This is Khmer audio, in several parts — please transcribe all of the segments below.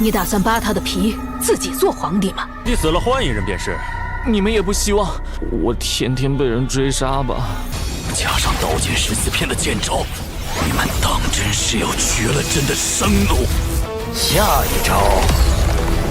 你打算扒他的皮，自己做皇帝吗？你死了换一人便是。你们也不希望我天天被人追杀吧？加上刀剑14篇的剑招，你们当真是要绝了朕的生路？下一招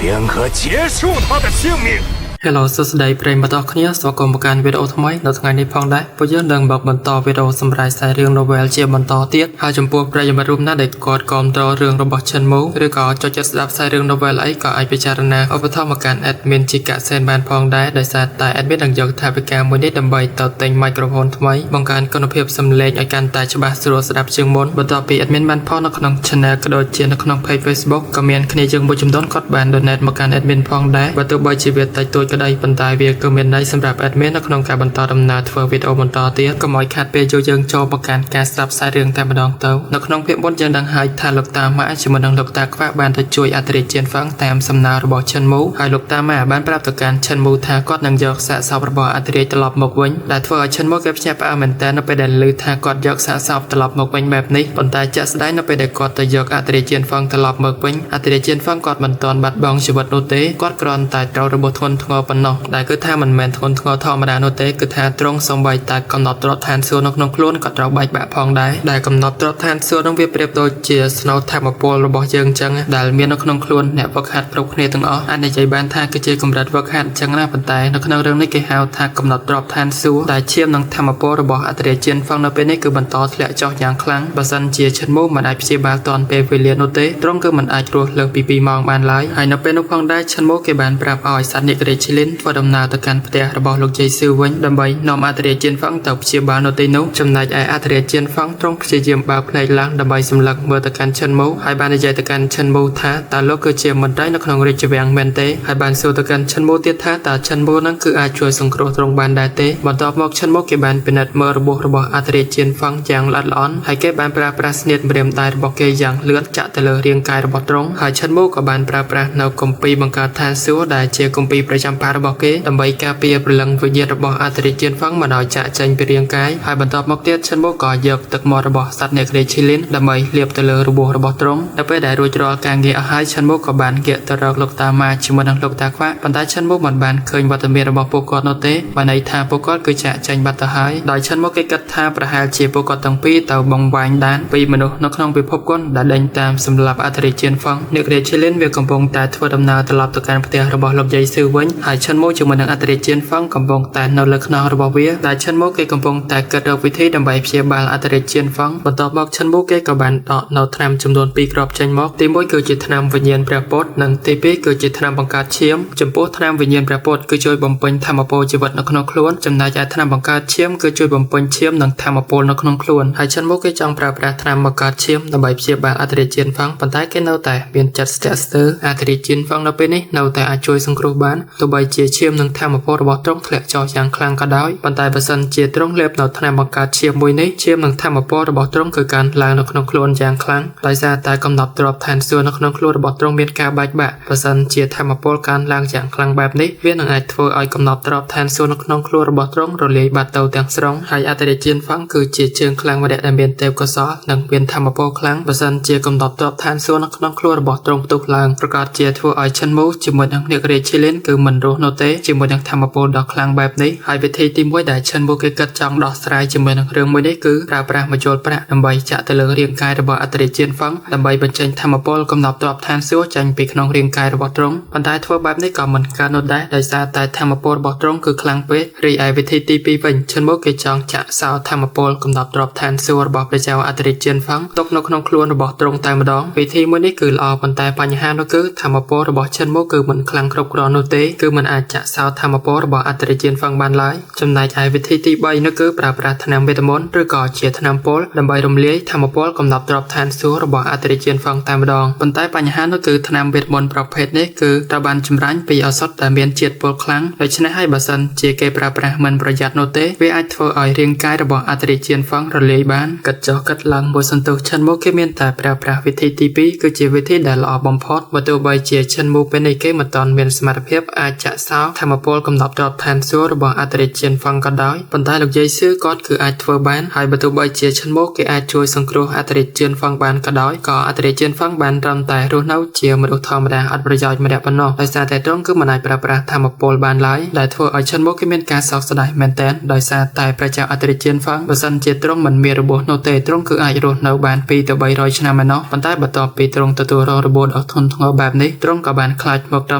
便可结束他的性命。Hello សួស្តីប្រិយមិត្តអរគ្នាស្វាគមន៍មកកាន់វីដេអូថ្មីនៅថ្ងៃនេះផងដែរពួកយើងនឹងមកបន្តវីដេអូសម្រាប់ខ្សែរឿង novel ជាបន្តទៀតហើយចំពោះប្រិយមិត្តរូបណាដែលគាត់គាំទ្ររឿងរបស់ Chen Mu ឬក៏ចូលចិត្តស្ដាប់ខ្សែរឿង novel អីក៏អាចពិចារណាឧបត្ថម្ភមកកាន់ admin ជាកសិនបានផងដែរដោយសារតែ admin នឹងយកថវិកាមួយនេះដើម្បីទៅទិញ microphone ថ្មីបង្កើនគុណភាពសំឡេងឲ្យកាន់តែច្បាស់ស្រួលស្ដាប់ជាងមុនបន្ទាប់ពី admin បានផុសនៅក្នុង channel ក៏ដូចជានៅក្នុង page Facebook ក៏មានគ្នាយើងមួយចំនួនគាត់បាន donate មកកាន់ admin ផងដែរបើទោះបីជាវាតិចតួចក្តីប៉ុន្តែវាគឺមានន័យសម្រាប់ admin នៅក្នុងការបន្តដំណើរធ្វើវីដេអូបន្តទៀតកុំឲ្យខាតពេលយើងចូលមកកាន់ការស្ដាប់ខ្សែរឿងតែម្ដងទៅនៅក្នុងភាគមុនយើងដឹងហើយថាលោកតាម៉ាជាមួយនឹងលោកតាខ្វាក់បានទៅជួយអធិរាជជាតិហ្វឹងតាមសំណើរបស់ Chen Mu ហើយលោកតាម៉ាបានប្រាប់ទៅកាន់ Chen Mu ថាគាត់នឹងយកសាកសពរបស់អធិរាជត្រឡប់មកវិញដែលធ្វើឲ្យ Chen Mu គេភ្ញាក់ផ្អើលមែនតើនៅពេលដែលឮថាគាត់យកសាកសពត្រឡប់មកវិញបែបនេះប៉ុន្តែជាក់ស្ដែងនៅពេលដែលគាត់ទៅយកអធិរាជជាតិហ្វឹងត្រឡប់មកវិញអធិរាជជាតិហ្វឹងគាត់មិនទាន់បាត់បង់ជីវិតនោះទេគាត់គ្រាន់តែត្រូវរបួសធ្ងន់ធ្ងរប៉ុណ្ណោះដែលគឺថាមិនមែនធ្ងន់ធ្ងរធម្មតានោះទេគឺថាត្រង់សំបីតែកំណត់ទ្រព្យឋានសួគ៌នៅក្នុងខ្លួនក៏ត្រូវបែកបាក់ផងដែរដែលកំណត់ទ្រព្យឋានសួគ៌នឹងវាប្រៀបដូចជាស្នូលធម្មពលរបស់យើងអញ្ចឹងដែលមាននៅក្នុងខ្លួនអ្នកវឹកហាត់គ្រប់គ្នាទាំងអស់អាចនិយាយបានថាគឺជាកម្រិតវឹកហាត់អញ្ចឹងណាប៉ុន្តែនៅក្នុងរឿងនេះគេហៅថាកំណត់ទ្រព្យឋានសួគ៌ដែលឈាមនឹងធម្មពលរបស់អធិរាជជាតិហ្វឹងនៅពេលនេះគឺបន្តធ្លាក់ចុះយ៉ាងខ្លាំងបើសិនជាChen Muមិនអាចព្យាបាលទាន់ពេលវេលានោះទេត្រង់គឺមិនអាចរស់លើសពី2ម៉ោងបានឡើយហើយនៅពេលនោះផងដែរChen Muគេបានប្រាប់ឲ្យសត្វនិករាជឈីលីនធ្វើដំណើរទៅកាន់ផ្ទះរបស់លោកជ័យស៊ឺវិញដើម្បីនាំអធិរាជជាតិហ្វឹងទៅព្យាបាលនៅទីនោះចំណែកឯអធិរាជជាតិហ្វឹងទ្រង់ព្យាយាមបើកភ្នែកឡើងដើម្បីសម្លឹងមើលទៅកាន់Chen Muហើយបាននិយាយទៅកាន់Chen Muថាតើលោកគឺជាមន្ត្រីនៅក្នុងរាជវាំងមែនទេហើយបានសួរទៅកាន់Chen MuទៀតថាតើChen Muនឹងគឺអាចជួយសង្គ្រោះទ្រង់បានដែរទេបន្ទាប់មក Chen Muគេបានពិនិត្យមើលរបួសរបស់អធិរាជជាតិហ្វឹងយ៉ាងល្អិតល្អន់ហើយគេបានប្រើប្រាស់ស្នៀតម្រាមដៃរបស់គេយ៉ាងលឿនចាក់ទៅលើរាងកាយរបស់ទ្រង់ហើយChen Muក៏បានប្រើប្រាស់នៅគម្ពីរបង្កើតឋានសួគ៌ដែលជាគម្ពីរប្រចាំប៉ារបស់គេដើម្បីការពារព្រលឹងវិញ្ញាណរបស់អធិរាជជាតិហ្វឹងមិនឲ្យចាក់ចេញពីរាងកាយហើយបន្ទាប់មកទៀតChen Muក៏យកទឹកមាត់របស់សត្វអ្នករាជឈីលីនដើម្បីលាបទៅលើរបួសរបស់ទ្រង់ដល់ពេលដែលរួចរាល់ការងារអស់ហើយChen Muក៏បានងាកទៅរកលោកតាម៉ាជាមួយនឹងលោកតាខ្វាក់ប៉ុន្តែChen Muមិនបានឃើញវត្តមានរបស់ពួកគាត់នោះទេបានន័យថាពួកគាត់គឺចាក់ចេញបាត់ទៅហើយដោយChen Muគេគិតថាប្រហែលជាពួកគាត់ទាំងពីរទៅបង្វែងដានពីមនុស្សនៅក្នុងពិភពគុណដែលដេញតាមសម្លាប់អធិរាជជាតិហ្វឹងអ្នករាជឈីលីនវាកំពុងតែធ្វើដំណើរត្រឡប់ទៅកាន់ផ្ទះរបស់លោកយាយស៊ឺវិញហើយChen Muជាមួយនឹងអធិរាជជាតិហ្វឹងកំពុងតែនៅលើខ្នងរបស់វាដែល Chen Muគេកំពុងតែគិតរកវិធីដើម្បីព្យាបាលអធិរាជជាតិហ្វឹងបន្ទាប់មក Chen Muគេក៏បានដកនៅថ្នាំចំនួន2គ្រាប់ចេញមកទី1គឺជាថ្នាំវិញ្ញាណព្រះពុទ្ធនិងទី2គឺជាថ្នាំបង្កើតឈាមចំពោះថ្នាំវិញ្ញាណព្រះពុទ្ធគឺជួយបំពេញធម្មពលជីវិតនៅក្នុងខ្លួនចំណែកឯថ្នាំបង្កើតឈាមគឺជួយបំពេញឈាមនិងធម្មពលនៅក្នុងខ្លួនហើយChen Muគេចង់ប្រើប្រាស់ថ្នាំបង្កើតឈាមដើម្បីព្យាបាលអធិរាជជាតិហ្វឹងប៉ុន្តែគេនៅតែមានចិត្តស្ទាក់ស្ទើរអធិរាជជាតិហ្វឹងនៅពេលនេះនៅតែអាចជួយសង្គ្រោះបានទោះបីជាឈាមនិងធម្មពលរបស់ទ្រង់ធ្លាក់ចុះយ៉ាងខ្លាំងក៏ដោយប៉ុន្តែបើសិនជាទ្រង់លេបនៅថ្នាំបង្កើតឈាមមួយនេះឈាមនិងធម្មពលរបស់ទ្រង់គឺកើនឡើងនៅក្នុងខ្លួនយ៉ាងខ្លាំងដោយសារតែកំណត់ទ្រព្យឋានសួគ៌នៅក្នុងខ្លួនរបស់ទ្រង់មានការបែកបាក់បើសិនជាធម្មពលកើនឡើងយ៉ាងខ្លាំងបែបនេះវានឹងអាចធ្វើឲ្យកំណត់ទ្រព្យឋានសួគ៌នៅក្នុងខ្លួនរបស់ទ្រង់រលាយបាត់ទៅទាំងស្រុងហើយអធិរាជជាតិហ្វឹងគឺជាជើងខ្លាំងម្នាក់ដែលមានទេពកោសល្យនិងមានធម្មពលខ្លាំងបើសិនជាកំណត់ទ្រព្យឋានសួគ៌នៅក្នុងខ្លួនរបស់ទ្រង់ផ្ទុះឡើងប្រកាសជាធ្វើឲ្យChen Muជាមួយនឹងអ្នករាជឈីលីនគឺមិនរស់នោះទេជាមួយនឹងធម្មពលដ៏ខ្លាំងបែបនេះហើយវិធីទី1ដែលChen Muគេគិតចង់ដោះស្រាយជាមួយនឹងរឿងមួយនេះគឺប្រើប្រាស់មជ្ឈលប្រាក់ដើម្បីចាក់ទៅលើរាងកាយរបស់អធិរាជជាតិហ្វឹងដើម្បីបញ្ចេញធម្មពលកំណត់ទ្រព្យឋានសួគ៌ចេញពីក្នុងរាងកាយរបស់ទ្រង់ប៉ុន្តែធ្វើបែបនេះក៏មិនកើតនោះដែរដោយសារតែធម្មពលរបស់ទ្រង់គឺខ្លាំងពេករីឯវិធីទី2វិញChen Muគេចង់ចាក់សោធម្មពលកំណត់ទ្រព្យឋានសួគ៌របស់ព្រះចៅអធិរាជជាតិហ្វឹងទុកនៅក្នុងខ្លួនរបស់ទ្រង់តែម្ដងវិធីមួយនេះគឺល្អប៉ុន្តែបញ្ហានោះគឺធម្មពលរបស់Chen Muគឺមិនខ្លាំងគ្រប់គ្រាន់នោះទេគឺមិនអាចចាក់សោធម្មពលរបស់អធិរាជជាតិហ្វឹងបានឡើយចំណែកឯវិធីទី3នោះគឺប្រើប្រាស់ថ្នាំវេទមន្តឬក៏ជាថ្នាំពុលដើម្បីរំលាយធម្មពលកំណត់ទ្រព្យឋានសួគ៌របស់អធិរាជជាតិហ្វឹងតែម្ដងប៉ុន្តែបញ្ហានោះគឺថ្នាំវេទមន្តប្រភេទនេះគឺត្រូវបានចម្រាញ់ពីឱសថដែលមានជាតិពុលខ្លាំងដូច្នេះហើយបើសិនជាគេប្រើប្រាស់មិនប្រយ័ត្ននោះទេវាអាចធ្វើឲ្យរាងកាយរបស់អធិរាជជាតិហ្វឹងរលាយបានកាត់ចុះកាត់ឡើងមួយសន្ទុះChen Muគេមានតែប្រើប្រាស់វិធីទី2គឺជាវិធីដែលល្អបំផុតបើទោះបីជាChen Muពេលនេះគេមិនទាន់មានសមត្ថភាពអាច ចាក់សោធម្មពលកំណត់រាប់ឋានសួគ៌របស់អតិថិជនហ្វឹងក៏ដោយប៉ុន្តែលោកយាយស៊ឺគាត់គឺអាចធ្វើបានហើយបើទោះបីជាឈិនមកគេអាចជួយសង្គ្រោះអតិថិជនហ្វឹងបានក៏ដោយក៏អតិថិជនហ្វឹងបានត្រឹមតែរស់នៅជាមនុស្សធម្មតាអត់ប្រយោជន៍ម្នាក់ប៉ុណ្ណោះដោយសារតែទ្រង់គឺមិនអាចប្រើប្រាស់ធម្មពលបានឡើយដែលធ្វើឲ្យឈិនមកគេមានការសោកស្ដាយមែនទែនដោយសារតែប្រជាអតិថិជនហ្វឹងបើសិនជាទ្រង់មិនមានរបួសនោះទេទ្រង់គឺអាចរស់នៅបាន2 ទៅ 300 ឆ្នាំឯណោះប៉ុន្តែបន្ទាប់ពីទ្រង់ទទួលរងរបួសដ៏ធ្ងន់ធ្ងរបែបនេះទ្រង់ក៏បានខ្លាចមកត្រឹ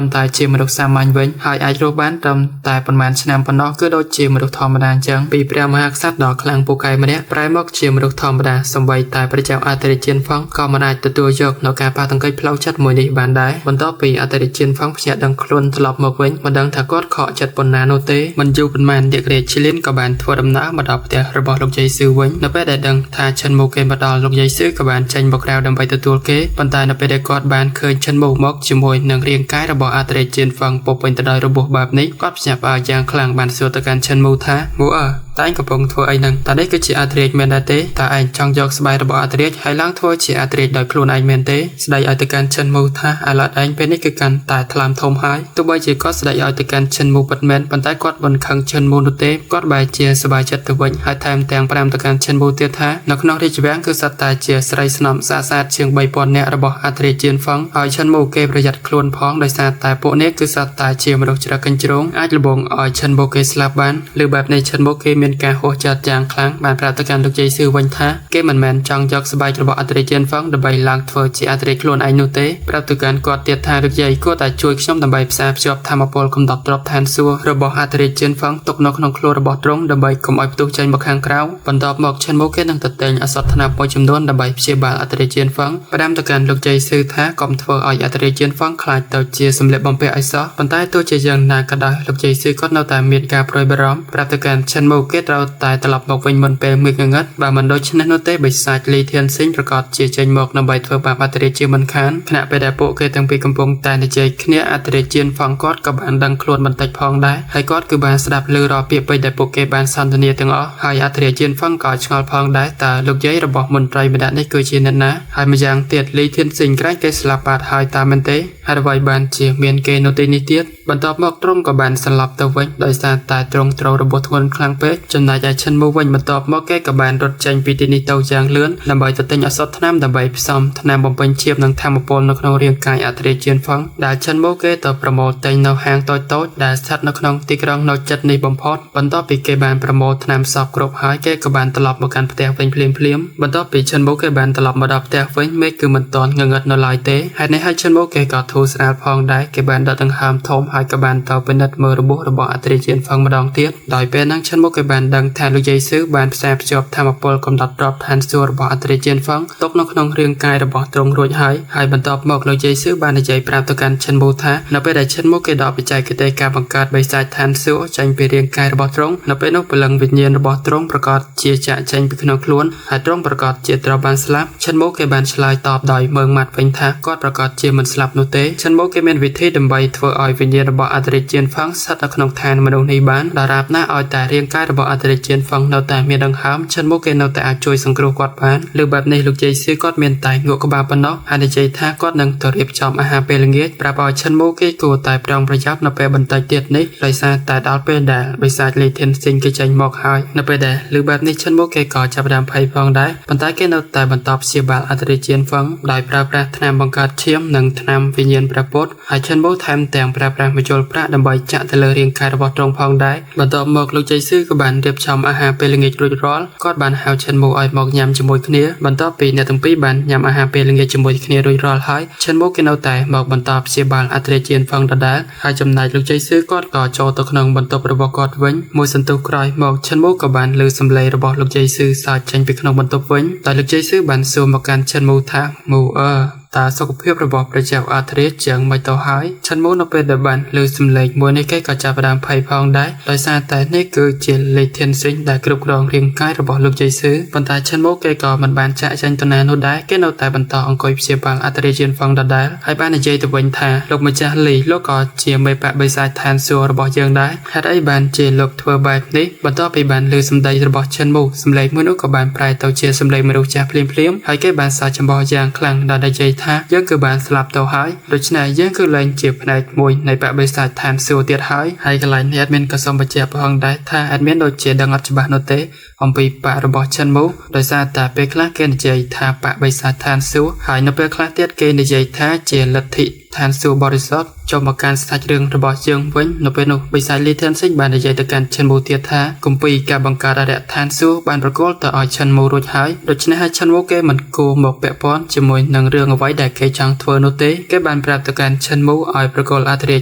មតែជាមនុស្សសាមញ្ញវិញហើយអាចរស់បានត្រឹមតែប៉ុន្មានឆ្នាំប៉ុណ្ណោះគឺដូចជាមនុស្សធម្មតាអញ្ចឹងពីព្រះមហាក្សត្រដ៏ខ្លាំងពូកែម្នាក់ប្រែមកជាមនុស្សធម្មតាសម្បីតែប្រជាអតិថិជនហ្វឹងក៏មិនអាចទទួលយកនៅការប៉ះទង្គិចផ្លូវចិត្តមួយនេះបានដែរបន្ទាប់ពីអតិថិជនហ្វឹងភ្ញាក់ដឹងខ្លួនត្រឡប់មកវិញមិនដឹងថាគាត់ខកចិត្តប៉ុណ្ណានោះទេមិនយូរប៉ុន្មាននាងរាជឈីលីនក៏បានធ្វើដំណើរមកដល់ផ្ទះរបស់លោកយាយស៊ឺវិញនៅពេលដែលដឹងថាឈិនមូគេមកដល់លោកយាយស៊ឺក៏បានចេញមកក្រៅដើម្បីទទួលគេប៉ុន្តែនៅពេលដែលគាត់បានឃើញឈិនមូមកជាមួយនឹងរាងកាយរបស់អតិថិជនហ្វឹងពោពេញទៅដោយរបួសបែបនេះគាត់ភ្ញាក់ផ្អើលយ៉ាងខ្លាំងបានសួរទៅកាន់ឈិនមូថាមូតើឯងកំពុងធ្វើអីហ្នឹងតើនេះគឺជាអតិថិជនមែនដែរទេតើឯងចង់យកស្បែករបស់អតិថិជនហើយឡើងធ្វើជាអតិថិជនដោយខ្លួនឯងមែនទេស្ដីឲ្យទៅកាន់ឈិនមូថាអាឡត់ឯងពេលនេះគឺកាន់តែថ្លើមធំហើយទោះបីជាគាត់ស្ដីឲ្យទៅកាន់ឈិនមូពិតមែនប៉ុន្តែគាត់មិនខឹងឈិនមូនោះទេគាត់បែរជាសប្បាយចិត្តទៅវិញហើយថែមទាំងប្រាំទៅកាន់ឈិនមូទៀតថានៅក្នុងរាជវាំងគឺសត្វតែជាស្រីស្នំស្អាតជាង 3000 នាក់របស់អតិថិជនហ្វឹងហើយឈិនមូគេប្រយ័ត្នខ្លួនផងដោយសារតែពួកនេះគឺសត្វតែជាមនុស្សច្រកកញ្ជ្រោងអាចលបងឲ្យឈិនមូគេស្លាប់បានឬបែបនេះឈិនមូគេមានការហួសចិត្តយ៉ាងខ្លាំងបានប្រាប់ទៅកាន់លោកយាយស៊ឺវិញថាគេមិនមែនចង់យកស្បែករបស់អតិថិជនហ្វឹងដើម្បីឡើងធ្វើជាអតិថិជនខ្លួនឯងនោះទេប្រាប់ទៅកាន់គាត់ទៀតថាលោកយាយគួរតែជួយខ្ញុំដើម្បីផ្សារភ្ជាប់ធម្មពលកំដប់ទ្រព្យឋានសួគ៌របស់អតិថិជនហ្វឹងទុកនៅក្នុងខ្លួនរបស់ទ្រង់ដើម្បីកុំឲ្យផ្ទុះចេញមកខាងក្រៅបន្ទាប់មកឈិនមូគេនឹងទៅទិញអសត់ថ្នាំមួយចំនួនដើម្បីព្យាបាលអតិថិជនហ្វឹងផ្ដាំទៅកាន់លោកយាយស៊ឺថាកុំធ្វើឲ្យអតិថិជនហ្វឹងខ្លាចទៅជាសម្លៀកបំពាក់ឲ្យសោះប៉ុន្តែទោះជាយ៉ាងណាក៏ដោយលោកយាយស៊ឺគាត់នៅតែមានការព្រួយបារម្ភប្រាប់ទៅកាន់ឈិនមូគេត្រូវតែត្រឡប់មកវិញមុនពេលងងឹតបើមិនដូច្នេះនោះទេបិសាចលីធានសិងប្រកាសជាចេញមកដើម្បីធ្វើបាបអតិថិជនមិនខានខណៈពេលដែលពួកគេទាំងពីរកំពុងតែនិយាយគ្នាអតិថិជនហ្វឹងគាត់ក៏បានដឹងខ្លួនបន្តិចផងដែរហើយគាត់គឺបានស្ដាប់ឮរាល់ពាក្យពេចន៍ដែលពួកគេបានសន្ទនាទាំងអស់ហើយអតិថិជនហ្វឹងក៏ឆ្ងល់ផងដែរតើលោកយាយរបស់មន្ត្រីម្នាក់នេះគឺជាអ្នកណាហើយម្យ៉ាងទៀតលីធានសិងក្រែងគេស្លាប់បាត់ហើយតាមមែនទេហើយអ្វីបានជាមានគេនៅទីនេះទៀតបន្ទាប់មកទ្រង់ក៏បានស្លាប់ទៅវិញដោយសារតែទ្រង់ត្រូវរបួសធ្ងន់ខ្លាំងពេកចំណែកឯឈិនមូវិញបន្ទាប់មកគេក៏បានរត់ចេញពីទីនេះទៅយ៉ាងលឿនដើម្បីទៅទិញអសត់ថ្នាំដើម្បីផ្សំថ្នាំបំពេញឈាមនិងធម្មពលនៅក្នុងរាងកាយអតិថិជនហ្វឹងដែលឈិនមូគេទៅប្រមូលទិញនៅហាងតូចៗដែលស្ថិតនៅក្នុងទីក្រុងនៅជិតនេះបំផុតបន្ទាប់ពីគេបានប្រមូលថ្នាំសពគ្រប់ហើយគេក៏បានត្រឡប់មកកាន់ផ្ទះវិញភ្លាមបន្ទាប់ពីឈិនមូគេបានត្រឡប់មកដល់ផ្ទះវិញមេឃគឺមិនទាន់ងងឹតនៅឡើយទេហើយនេះហើយឈិនមូគេក៏ធូរស្រាលផងដែរគេបានដកដង្ហើមធំហើយក៏បានទៅពិនិត្យមើលរបួសរបស់អតិថិជនហ្វឹងម្ដងទៀតដោយពេលហ្នឹងឈិនមូគេបានដឹងថាលោកយាយស៊ឺបានផ្សារភ្ជាប់ធម្មពលកំដត់ទ្រព្យឋានសួគ៌របស់អតិថិជនហ្វឹងទុកនៅក្នុងរាងកាយរបស់ទ្រង់រួចហើយបន្ទាប់មកលោកយាយស៊ឺបាននិយាយប្រាប់ទៅកាន់ឈិនមូថានៅពេលដែលឈិនមូគេដកបច្ចេកទេសការបង្កើតបិសាចឋានសួគ៌ចេញពីរាងកាយរបស់ទ្រង់នៅពេលនោះព្រលឹងវិញ្ញាណរបស់ទ្រង់ប្រកាសជាចាក់ចេញពីក្នុងខ្លួនហើយទ្រង់ប្រកាសជាត្រូវបានស្លាប់ឈិនមូគេបានឆ្លើយតបដោយមើងម៉ាត់វិញថាគាត់ប្រកាសជាមិនស្លាប់នោះទេឈិនមូគេមានវិធីដើម្បីធ្វើឲ្យវិញ្ញាណរបស់អតិថិជនហ្វឹងស្ថិតនៅក្នុងឋានមនុស្សនេះបានដរាបណាឲ្យតែរាងកាយរបស់អតិថិជនហ្វឹងនៅតែមានដង្ហើមឈិនមូគេនៅតែអាចជួយសង្គ្រោះគាត់បានលើបែបនេះលោកយាយស៊ឺគាត់មានតែងក់ក្បាលប៉ុណ្ណោះហើយនិយាយថាគាត់នឹងទៅរៀបចំអាហារពេលល្ងាចប្រាប់ឲ្យឈិនមូគេគួរតែប្រុងប្រយ័ត្ននៅពេលបន្តិចទៀតនេះដោយសារតែដល់ពេលដែលបិសាចលីធានសិងគេចេញមកហើយនៅពេលដែលលើបែបនេះឈិនមូគេក៏ចាប់ផ្ដើមភ័យផងដែរប៉ុន្តែគេនៅតែបន្តព្យាបាលអតិថិជនហ្វឹងដោយប្រើប្រាស់ថ្នាំបង្កើតឈាមនិងថ្នាំវិញ្ញាណព្រះពុទ្ធហើយឈិនមូថែមទាំងប្រើប្រាស់មជ្ឈុលប្រាក់ដើម្បីចាក់ទៅលើរាងកាយរបស់ទ្រង់ផងដែរបន្ទាប់មកលោកយាយស៊ឺក៏បានរៀបចំអាហារពេលល្ងាចរួចរាល់គាត់បានហៅឈិនមូឲ្យមកញ៉ាំជាមួយគ្នាបន្ទាប់ពីអ្នកទាំងពីរបានញ៉ាំអាហារពេលល្ងាចជាមួយគ្នារួចរាល់ហើយឈិនមូគេនៅតែមកបន្តព្យាបាលអតិថិជនហ្វឹងដដែលហើយចំណែកលោកយាយស៊ឺគាត់ក៏ចូលទៅក្នុងបន្ទប់របស់គាត់វិញមួយសន្ទុះក្រោយមកឈិនមូក៏បានឮសំឡេងរបស់លោកយាយស៊ឺសើចចេញពីក្នុងបន្ទប់វិញតែលោកយាយស៊ឺបានសួរមកកាន់ឈិនមូថាមូតើសុខភាពរបស់ប្រជាអធិរាជយ៉ាងម៉េចទៅហើយឈិនមូនៅពេលដែលបានឮសំឡេងមួយនេះគេក៏ចាប់ផ្ដើមភ័យផងដែរដោយសារតែនេះគឺជាលេខធានសិញដែលគ្រប់គ្រងរាងកាយរបស់លោកយាយស៊ឺប៉ុន្តែឈិនមូគេក៏មិនបានចាក់ចេញទៅណានោះដែរគេនៅតែបន្តអង្គុយព្យាបាលអធិរាជហ្វឹងដដែលហើយបាននិយាយទៅវិញថាលោកម្ចាស់លីលោកក៏ជាមេបកបិសាចឋានសួគ៌របស់យើងដែរហេតុអីបានជាលោកធ្វើបែបនេះបន្ទាប់ពីបានឮសំដីរបស់ឈិនមូសំឡេងមួយនោះក៏បានប្រែទៅជាសំឡេងមនុស្សចាស់ភ្លាមហើយគេបានសើចចំបោះយ៉ាងខ្លាំងដែលនិយាយថា ថាយើងគឺបានស្លាប់ទៅហើយដូច្នេះយើងគឺលែងជាផ្នែកមួយនៃបបិសាចឋានសួគ៌ទៀតហើយកន្លែងនេះ admin ក៏សូមបញ្ជាក់ផងដែរថា admin ដូចជាដឹងអត់ច្បាស់នោះទេអំពីបករបស់ចិនមូដោយសារតែពេលខ្លះគេនិយាយថាបបិសាចឋានសួគ៌ហើយនៅពេលខ្លះទៀតគេនិយាយថាជាលទ្ធិឋានសួគ៌បរិសុទ្ធចូលមកកាន់ស្ដេចរឿងរបស់យើងវិញនៅពេលនោះបិសាចលីធានសិញបាននិយាយទៅកាន់ចិនមូទៀតថាគម្ពីរការបង្កើតអរិយឋានសួគ៌បានប្រគល់ទៅឲ្យចិនមូរួចហើយដូច្នេះហើយចិនមូគេមិនគួរមកពាក់ព័ន្ធជាមួយនឹងរឿងអ្វីដែលគេចង់ធ្វើនោះទេគេបានប្រាប់ទៅកាន់ចិនមូឲ្យប្រគល់អធិរាជ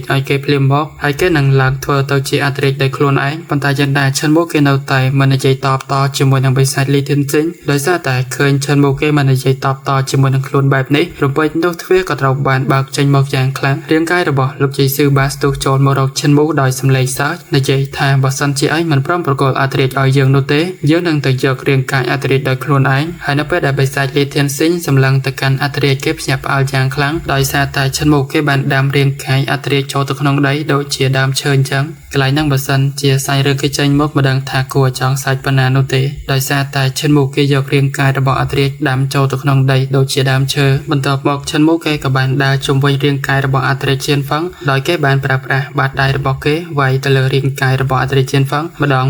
ឲ្យគេភ្លាមមកហើយគេនឹងឡើងធ្វើទៅជាអធិរាជដោយខ្លួនឯងប៉ុន្តែយ៉ាងណាចិនមូគេនៅតែមិននិយាយតបតជាមួយនឹងបិសាចលីធានសិញដោយសារតែឃើញចិនមូគេមិននិយាយតបតជាមួយនឹងខ្លួនបែបនេះរំពេចនោះទ្វារក៏ត្រូវបានបើកចេញមកយ៉ាងខ្លាំងរាងកាយរបស់លោកយេស៊ូបាស្ទូចូលមករកចិនមូដោយសម្លេងសើចនិយាយថាបើសិនជាឯងមិនព្រមប្រគល់អធិរាជឲ្យយើងនោះទេយើងនឹងទៅយករាងកាយអធិរាជដោយខ្លួនឯងហើយនៅពេលដែលបិសាចលីធានសិញសម្លឹងទៅកាន់អធិរាជគេភ្ញាក់ផ្អើលយ៉ាងខ្លាំងដោយសារតែចិនមូគេបានដាំរាងកាយអធិរាជចូលទៅក្នុងដីដូចជាដើមឈើអញ្ចឹងកន្លែងហ្នឹងបើសិនជាសាច់រឿងគេចេញមកមិនដឹងថាគួរចង់សាច់ប៉ុណ្ណានោះទេដោយសារតែចិនមូគេយករាងកាយរបស់អធិរាជដាំចូលទៅក្នុងដីដូចជាដើមឈើបន្ទាប់មកចិនមូគេក៏បានដើរជុំវិញរាងកាយរបស់អធិរាជជៀនហ្វឹងដោយគេបានប្រើប្រាស់បាតដៃរបស់គេវាយទៅលើរាងកាយរបស់អធិរាជជៀនហ្វឹងម្ដង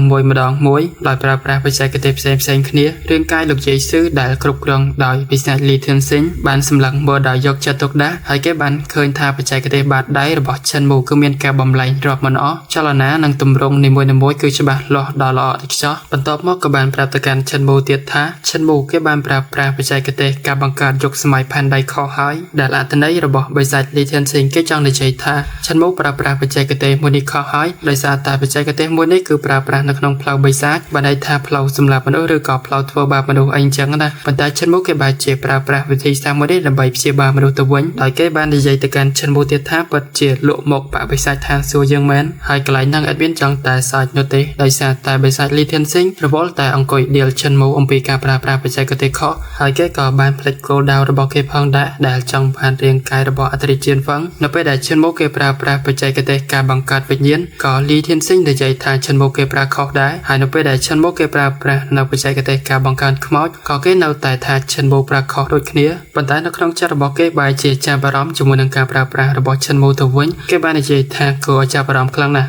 មួយដោយប្រើប្រាស់បច្ចេកទេសផ្សេងៗគ្នារាងកាយលោកយេស៊ូដែលគ្រប់គ្រងដោយបិសាចលីធានសិញបានសម្លឹងមើលដោយយកចិត្តទុកដាក់ហើយគេបានឃើញថាបច្ចេកទេសបាតដៃរបស់ចិនមូគឺមានការបំលែងរាប់មិនអស់ចលនានិងទម្រង់នីមួយៗគឺច្បាស់លាស់ដល់ល្អឥតខ្ចោះបន្ទាប់មកក៏បានប្រាប់ទៅកាន់ចិនមូទៀតថាចិនមូគេបានប្រើប្រាស់បច្ចេកទេសការបង្កើតយុគសម័យផែនដីខុសហើយដែលអត្ថន័យរបស់បិសាចលីធានសិញគេចង់និយាយថាចិនមូប្រើប្រាស់បច្ចេកទេសមួយនេះខុសហើយដោយសារតែបច្ចេកទេសមួយនេះគឺប្រើប្រាស់នៅក្នុងផ្លូវបិសាចបានន័យថាផ្លូវសម្រាប់មនុស្សឬក៏ផ្លូវធ្វើបាបមនុស្សអីអញ្ចឹងណាប៉ុន្តែចិនមូគេបែរជាប្រើប្រាស់វិធីសាស្ត្រមួយនេះដើម្បីព្យាបាលមនុស្សទៅវិញដោយគេបាននិយាយទៅកាន់ចិនមូទៀតថាពិតជាលក់មកបបិសាចឋានសួគ៌យើងមែនហើយកន្លែងហ្នឹងអត់មានចង់តែសាច់នោះទេដោយសារតែបិសាចលីធានសិញរវល់តែអង្គុយដៀលចិនមូអំពីការប្រើប្រាស់បច្ចេកទេសខុសហើយគេក៏បានផ្លេចគោលដៅរបស់គេផងដែរដែលចង់បានរាងកាយរបស់អធិរាជជៀនហ្វឹងនៅពេលដែលចិនមូគេប្រើប្រាស់បច្ចេកទេសការបង្កើតវិញ្ញាណក៏លីធានសិញនិយាយថាចិនមូគេប្រើខុសដែរហើយនៅពេលដែលចិនមូគេប្រើប្រាស់នៅបច្ចេកទេសការបង្កើតខ្មោចក៏គេនៅតែថាចិនមូប្រើខុសដូចគ្នាប៉ុន្តែនៅក្នុងចិត្តរបស់គេបែរជាចាប់អារម្មណ៍ជាមួយនឹងការប្រើប្រាស់របស់ចិនមូទៅវិញគេបាននិយាយថាគួរឲ្យចាប់អារម្មណ៍ខ្លាំងណាស់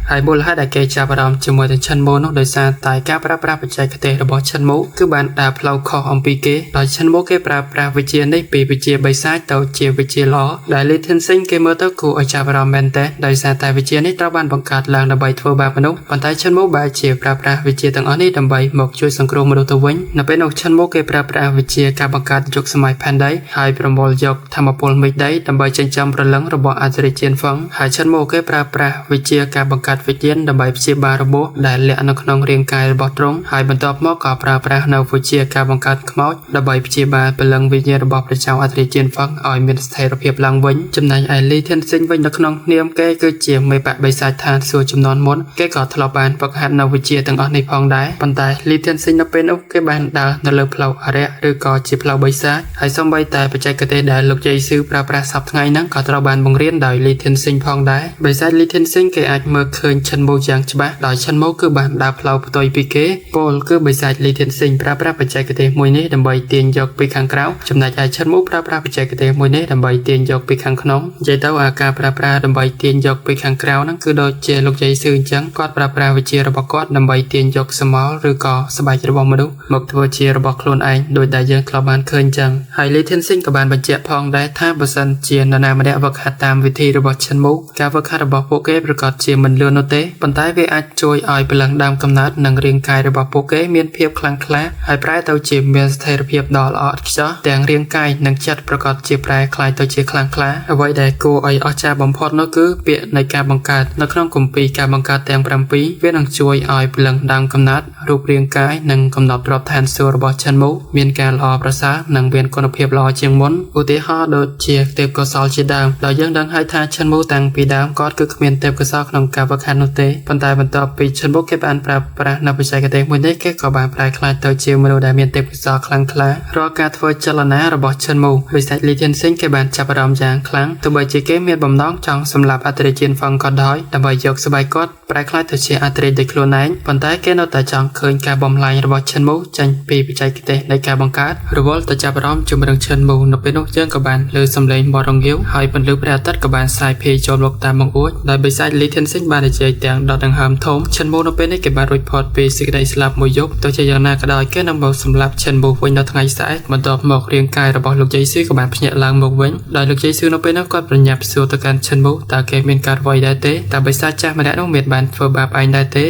ហើយមូលហេតុដែលគេចាប់អារម្មណ៍ជាមួយនឹងចិនមូនោះដោយសារតែការប្រើប្រាស់បច្ចេកទេសរបស់ចិនមូគឺបានដើរផ្លូវខុសអំពីគេដោយចិនមូគេប្រើប្រាស់វិជ្ជានេះពីវិជ្ជាបិសាចទៅជាវិជ្ជាល្អដែលលីធានសិញគេមើលទៅគួរឲ្យចាប់អារម្មណ៍មែនតើដោយសារតែវិជ្ជានេះត្រូវបានបង្កើតឡើងដើម្បីធ្វើបាបមនុស្សប៉ុន្តែចិនមូបែរជាប្រើប្រាស់វិជ្ជាទាំងអស់នេះដើម្បីមកជួយសង្គ្រោះមនុស្សទៅវិញនៅពេលនោះចិនមូគេប្រើប្រាស់វិជ្ជាការបង្កើតយុគសម័យផែនដីហើយប្រមូលយកធម្មពលមេឃដីដើម្បីចិញ្ចឹមព្រលឹងរបស់អធិរាជជៀនហ្វឹងហើយចិនមូគេប្រើប្រាស់វិជ្ជាការបង្កើតវិញ្ញាណដើម្បីព្យាបាលរបួសដែលលាក់នៅក្នុងរាងកាយរបស់ទ្រង់ហើយបន្ទាប់មកក៏ប្រើប្រាស់នៅវិជ្ជាការបង្កើតខ្មោចដើម្បីព្យាបាលព្រលឹងវិញ្ញាណរបស់ព្រះចៅអធិរាជជៀនហ្វឹងឲ្យមានស្ថិរភាពឡើងវិញចំណែកឯលីធានសិញវិញនៅក្នុងនាមគេគឺជាមេបបិសាចឋានសួគ៌ចំនួនមុនគេក៏ធ្លាប់បានហ្វឹកហាត់នៅវិជ្ជាទាំងអស់នេះផងដែរប៉ុន្តែលីធានសិញនៅពេលនោះគេបានដើរនៅលើផ្លូវអរិយឬក៏ជាផ្លូវបិសាចហើយសូម្បីតែបច្ចេកទេសដែលលោកយេស៊ូប្រើប្រាស់សប្តាហ៍ថ្ងៃហ្នឹងក៏ត្រូវបានបង្រៀនដោយលីធានសិញផងដែរបិសាចលីធានសិញគេអាចមើលឃើញចិនមូយ៉ាងច្បាស់ដោយចិនមូគឺបានដើរផ្លូវផ្ទុយពីគេពលគឺបិសាចលីធានសិញប្រើប្រាស់បច្ចេកទេសមួយនេះដើម្បីទាញយកពីខាងក្រៅចំណែកឯចិនមូប្រើប្រាស់បច្ចេកទេសមួយនេះដើម្បីទាញយកពីខាងក្នុងនិយាយទៅអាការប្រើប្រាស់ដើម្បីទាញយកពីខាងក្រៅហ្នឹងគឺដូចជាលោកយេស៊ូអញ្ចឹងគាត់ប្រើប្រាស់វិជ្ជារបស់គាត់ដើម្បីទាញយកសមោលឬក៏ស្បែករបស់មនុស្សមកធ្វើជារបស់ខ្លួនឯងដោយដែលយើងធ្លាប់បានឃើញអញ្ចឹងហើយលីធានសិញក៏បានបញ្ជាក់ផងដែរថាបើសិនជានរណាម្នាក់វឹកហាត់តាមវិធីរបស់ចិនមូការវឹកហាត់របស់ពួកគេប្រកាសជាមិនលឿននោះទេប៉ុន្តែវាអាចជួយឲ្យព្រលឹងដើមកំណើតនិងរាងកាយរបស់ពួកគេមានភាពខ្លាំងក្លាហើយប្រែទៅជាមានស្ថិរភាពដ៏ល្អឥតខ្ចោះទាំងរាងកាយនិងចិត្តប្រកាសជាប្រែคล้ายទៅជាខ្លាំងក្លាអ្វីដែលគួរឲ្យអស្ចារ្យបំផុតនោះគឺពាក្យនៃការបង្កើតនៅក្នុងគម្ពីរការបង្កើតទាំង7វានឹងជួយឲ្យព្រលឹងដើមកំណើតរូបរាងកាយនិងកំណត់ប្របឋានសួគ៌របស់ចិនមូមានការល្អប្រសើរនិងមានគុណភាពល្អជាងមុនឧទាហរណ៍ដូចជាទេពកោសល្យជាដើមដោយយើងដឹងហើយថាចិនមូតាំងពីដើមគាត់គឺគ្មាន មានទេពកោសល្យក្នុងការវឹកហាត់នោះទេប៉ុន្តែបន្ទាប់ពីឈិនបុកគេបានប្រើប្រាស់នៅបច្ចេកទេសមួយនេះគេក៏បានប្រែក្លាយទៅជាមនុស្សដែលមានទេពកោសល្យខ្លាំងក្លារាល់ការធ្វើចលនារបស់ឈិនមូដោយសារលីធានសិងគេបានចាប់អារម្មណ៍យ៉ាងខ្លាំងទោះបីជាគេមានបំណងចង់សម្លាប់អត្រាជាតិហ្វឹងក៏ដោយដើម្បីយកស្បែកគាត់ប្រែក្លាយទៅជាអត្រាដោយខ្លួនឯងប៉ុន្តែគេនៅតែចង់ឃើញការបំផ្លាញរបស់ឈិនមូចេញពីបច្ចេកទេសនៃការបង្កើតរវល់ទៅចាប់អារម្មណ៍ជំរឿងឈិនមូនៅពេលនោះយើងក៏បានលើសំឡេងបរងាវហើយពន្លឺព្រះអាទិត្យក៏បានស្រាយភាយចូលមកតាមបង្អួចដោយបិសាចលីធានសិងបាននិយាយទាំងដកដង្ហើមធំឈិនមូនៅពេលនេះគេបានរួចផុតពីសេចក្តីស្លាប់មួយយប់ទោះជាយ៉ាងណាក៏ដោយគេនឹងមកសម្លាប់ឈិនមូវិញនៅថ្ងៃស្អែកបន្ទាប់មករាងកាយរបស់លោកជ័យស៊ឺក៏បានភ្ញាក់ឡើងមកវិញដោយលោកជ័យស៊ឺនៅពេលនោះគាត់ប្រញាប់សួរទៅកាន់ឈិនមូតើគេមានការអ្វីដែរទេតើបិសាចចាស់ម្នាក់នោះមានបានធ្វើបាបឯងដែរទេ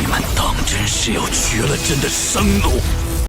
你们当真是要绝了朕的生路